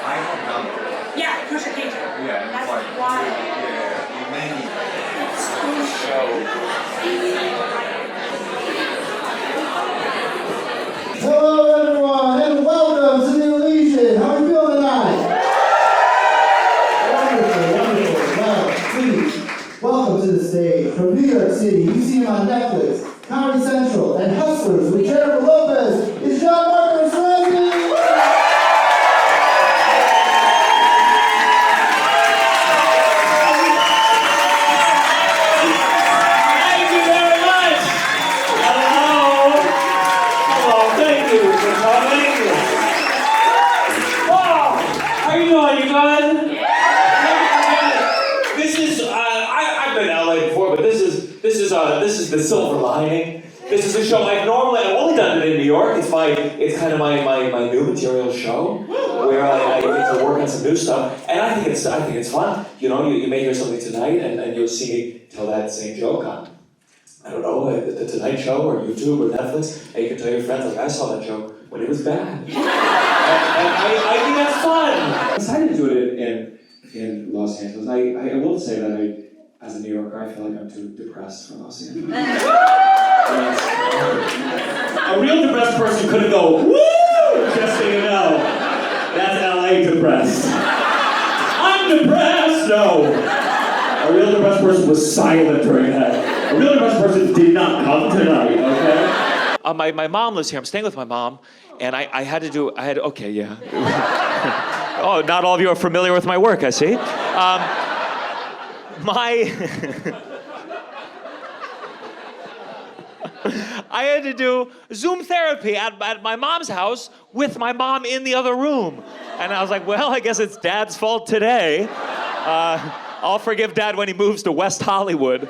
I have done it. Yeah, Kosher Cajun. Yeah, and That's it's like, wild. yeah, many Hello everyone, and welcome to the Elysian. How are you feeling tonight? Wonderful. Well, please, welcome to the stage from New York City. You see him on Netflix, Comedy Central, and Hustlers with Jennifer Lopez. It's Gianmarco Soresi. This is the silver lining. This is a show I've only done it in New York. It's kind of my new material show where I get to work on some new stuff, and I think it's fun. You know, you may hear something tonight, and you'll see me tell that same joke on, I don't know, the Tonight Show or YouTube or Netflix, and you can tell your friends like I saw that joke when it was bad, and I think that's fun. I decided to do it in Los Angeles. I will say that as a New Yorker, I feel like I'm too depressed for Los Angeles. A real depressed person couldn't go, woo! Just so you know. That's LA depressed. I'm depressed! No. A real depressed person was silent during that. A real depressed person did not come tonight, okay? My mom lives here. I'm staying with my mom, and I had, okay, yeah. Oh, not all of you are familiar with my work, I see. I had to do Zoom therapy at my mom's house with my mom in the other room. And I was like, well, I guess it's Dad's fault today. I'll forgive Dad when he moves to West Hollywood.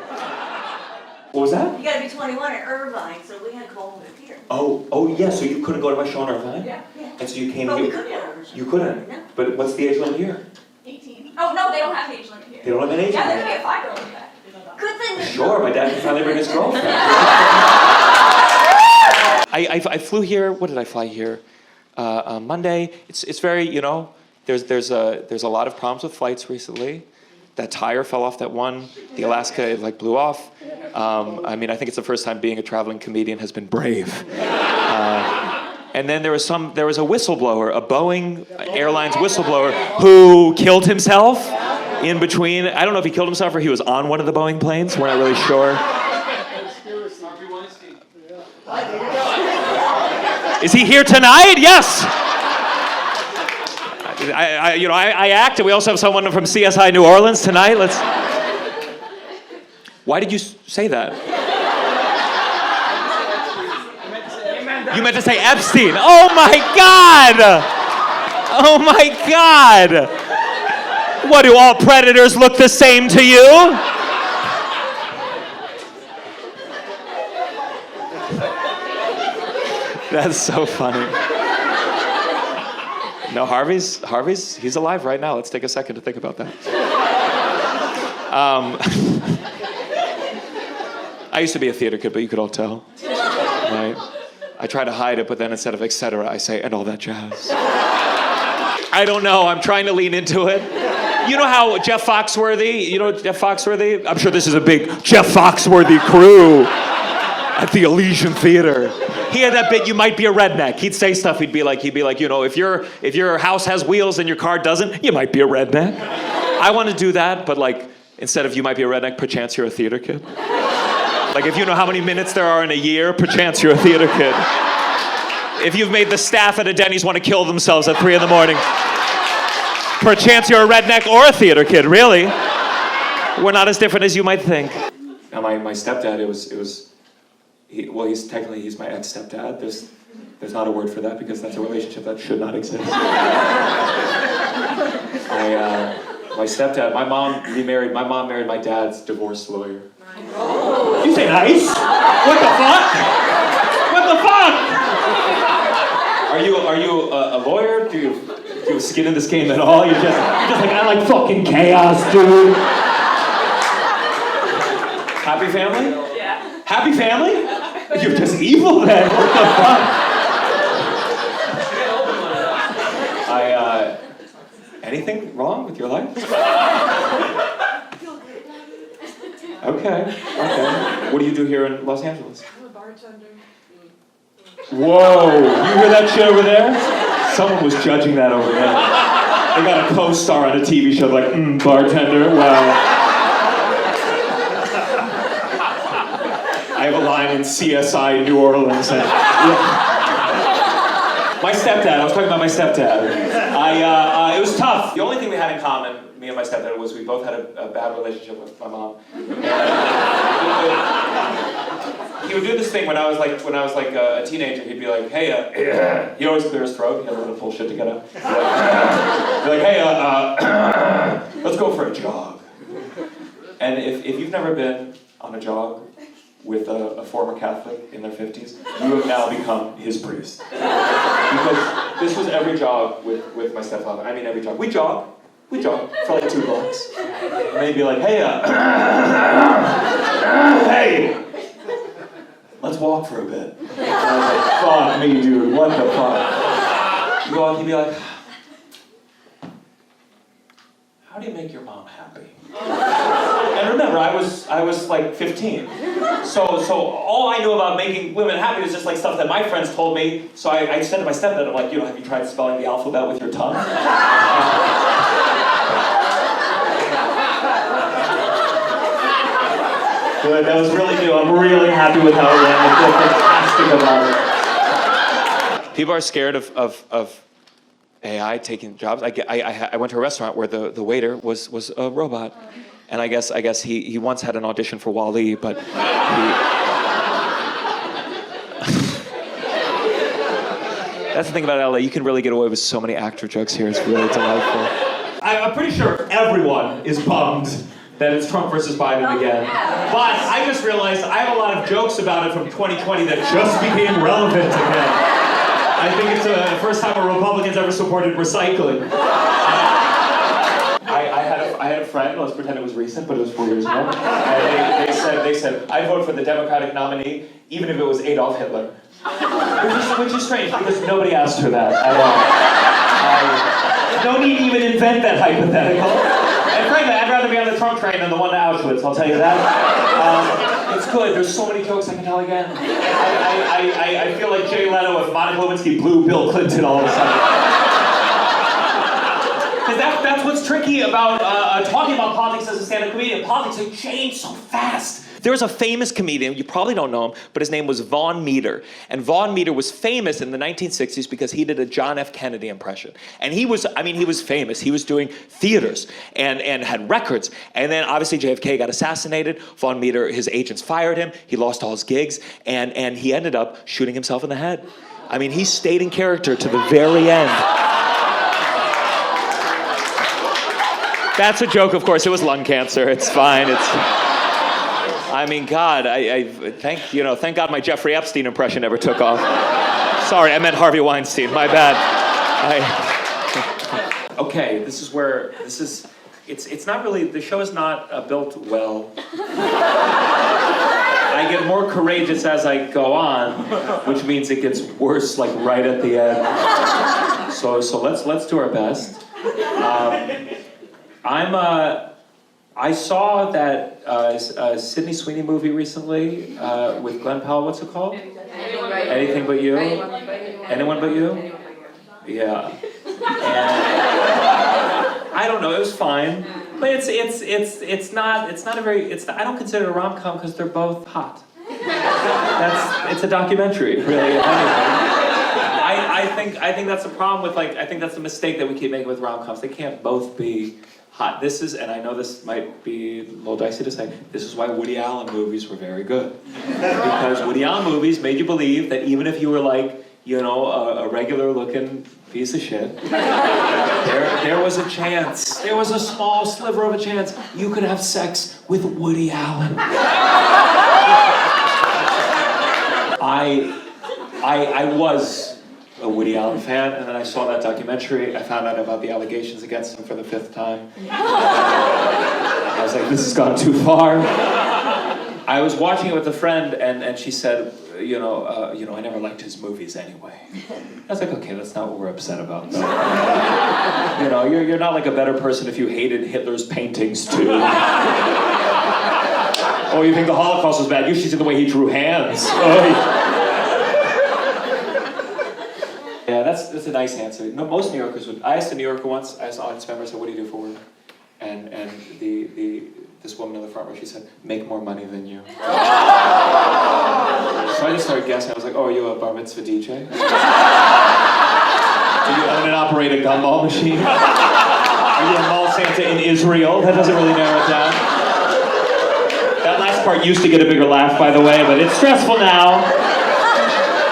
What was that? You gotta be 21 at Irvine, so we had to go over here. Oh, yeah, so you couldn't go to my show in Irvine? Yeah. And so you came But here? we could go over. You couldn't? No. But what's the age limit here? 18. Oh, no, they don't have an age limit here. They don't have an age Yeah, limit? there could be a 5-year-old in that. Good thing that Sure, my dad can finally bring his girlfriend. I flew here. What did I fly here? Monday. It's very, you know, there's a lot of problems with flights recently. That tire fell off that one. The Alaska, it like blew off. I mean, I think it's the first time being a traveling comedian has been brave. And then there was a whistleblower, a Boeing Airlines whistleblower who killed himself in between. I don't know if he killed himself or he was on one of the Boeing planes. We're not really sure. Is he here tonight? Yes. I act, and we also have someone from CSI New Orleans tonight. Why did you say that? You meant to say Epstein. Oh my God! Oh my God! What, do all predators look the same to you? That's so funny. No, Harvey's, he's alive right now. Let's take a second to think about that. I used to be a theater kid, but you could all tell, right? I try to hide it, but then instead of et cetera, I say, and all that jazz. I don't know, I'm trying to lean into it. You know how Jeff Foxworthy? I'm sure this is a big Jeff Foxworthy crew at the Elysian Theater. He had that bit, you might be a redneck. He'd say stuff, he'd be like, you know, if your house has wheels and your car doesn't, you might be a redneck. I want to do that, but like, instead of you might be a redneck, perchance you're a theater kid. Like if you know how many minutes there are in a year, perchance you're a theater kid. If you've made the staff at a Denny's want to kill themselves at 3 a.m, perchance you're a redneck or a theater kid, really. We're not as different as you might think. Now my stepdad, he's my ex-stepdad. There's not a word for that because that's a relationship that should not exist. My stepdad, my mom married my dad's divorce lawyer. You say nice? What the fuck? What the fuck? Are you a lawyer? Do you have skin in this game at all? You're just like, I like fucking chaos, dude. Happy family? Yeah. Happy family? You're just evil then. What the fuck? Anything wrong with your life? Okay. What do you do here in Los Angeles? I'm a bartender. Whoa, you hear that shit over there? Someone was judging that over there. They got a co-star on a TV show like, bartender, wow. I have a line in CSI New Orleans. My stepdad, I was talking about my stepdad. It was tough. The only thing we had in common, me and my stepdad, was we both had a bad relationship with my mom. He would do this thing when I was like a teenager. He'd be like, hey, he always clear his throat. He had a little full shit together. He'd be like, hey, let's go for a jog. And if you've never been on a jog with a former Catholic in their 50s, you have now become his priest. Because this was every jog with my stepfather. I mean every jog. We jog for like 2 blocks. And they'd be like, hey, hey, let's walk for a bit. And I was like, fuck me, dude, what the fuck? You go out, he'd be like, how do you make your mom happy? And remember, I was like 15. So all I knew about making women happy was just like stuff that my friends told me. So I said to my stepdad, I'm like, have you tried spelling the alphabet with your tongue? Good, that was really new. I'm really happy with how it went. I feel fantastic about it. People are scared of AI taking jobs. I went to a restaurant where the waiter was a robot. And I guess he once had an audition for Wall-E, but That's the thing about LA, you can really get away with so many actor jokes here, it's really delightful. I'm pretty sure everyone is bummed that it's Trump versus Biden again. But I just realized I have a lot of jokes about it from 2020 that just became relevant again. I think it's the first time a Republican's ever supported recycling. I had a friend, let's pretend it was recent, but it was 4 years ago. And they said, I'd vote for the Democratic nominee, even if it was Adolf Hitler. Which is strange, because nobody asked her that at all. No need to even invent that hypothetical. And frankly, I'd rather be on the Trump train than the one to Auschwitz, I'll tell you that. It's good, there's so many jokes I can tell again. I feel like Jay Leno if Monica Lewinsky blew Bill Clinton all of a sudden. Because that's what's tricky about talking about politics as a stand-up comedian. Politics have changed so fast. There was a famous comedian, you probably don't know him, but his name was Vaughn Meader. And Vaughn Meader was famous in the 1960s because he did a John F. Kennedy impression. And he was famous. He was doing theaters and had records. And then obviously JFK got assassinated. Vaughn Meader, his agents fired him. He lost all his gigs. And he ended up shooting himself in the head. I mean, he stayed in character to the very end. That's a joke, of course. It was lung cancer. It's fine. I mean, God, I thank God my Jeffrey Epstein impression never took off. Sorry, I meant Harvey Weinstein. My bad. Okay, it's not really, the show is not built well. I get more courageous as I go on, which means it gets worse, like right at the end. So let's do our best. I saw that Sydney Sweeney movie recently with Glenn Powell. What's it called? Anything But You. Anyone But You? Yeah. And I don't know. It was fine, but it's not a very. I don't consider it a rom-com because they're both hot. It's a documentary, really. I think that's a problem with I think that's a mistake that we keep making with rom-coms. They can't both be hot. This is, and I know this might be a little dicey to say, this is why Woody Allen movies were very good. Because Woody Allen movies made you believe that even if you were a regular looking piece of shit, there was a chance, there was a small sliver of a chance you could have sex with Woody Allen. I was a Woody Allen fan, and then I saw that documentary. I found out about the allegations against him for the 5th time. I was like, this has gone too far. I was watching it with a friend, and she said, I never liked his movies anyway. I was like, okay, that's not what we're upset about, though. you're not like a better person if you hated Hitler's paintings too. Oh, you think the Holocaust was bad? You should see the way he drew hands. Oh. Yeah, that's a nice answer. No, most New Yorkers would. I asked a New Yorker once. I asked an audience member. I said, "What do you do for work?" And this woman in the front row, she said, "Make more money than you." So I just started guessing. I was like, "Oh, are you a bar mitzvah DJ? Do you own and operate a gumball machine? Are you a mall Santa in Israel?" That doesn't really narrow it down. That last part used to get a bigger laugh, by the way, but it's stressful now.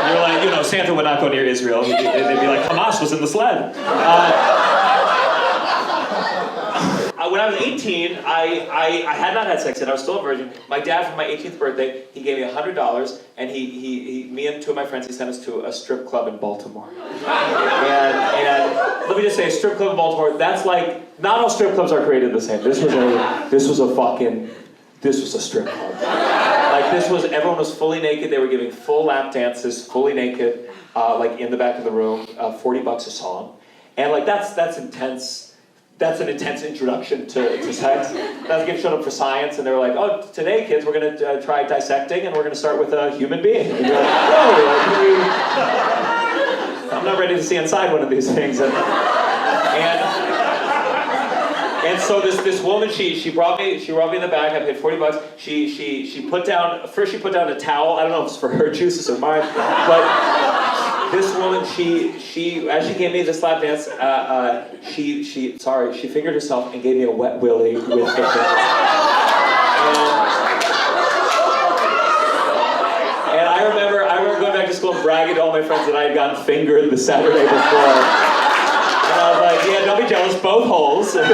You're like, Santa would not go near Israel. They'd be like, Hamas was in the sled. When I was 18, I had not had sex yet. I was still a virgin. My dad, for my 18th birthday, he gave me $100, and me and two of my friends, he sent us to a strip club in Baltimore. And let me just say, a strip club in Baltimore, that's like, not all strip clubs are created the same. This was a strip club. Like everyone was fully naked. They were giving full lap dances, fully naked, like in the back of the room, $40 a song. And like, that's intense. That's an intense introduction to sex. That's getting showed up for science, and they were like, "Oh, today, kids, we're going to try dissecting, and we're going to start with a human being." And you're like, "Whoa, I'm not ready to see inside one of these things." And so this woman, she brought me in the back. I paid $40. She put down a towel. I don't know if it's for her juices or mine, but this woman, she as she gave me this lap dance, she fingered herself and gave me a wet willy with the And I remember going back to school and bragging to all my friends that I had gotten fingered the Saturday before. And I was like, yeah, don't be jealous, both holes. It was,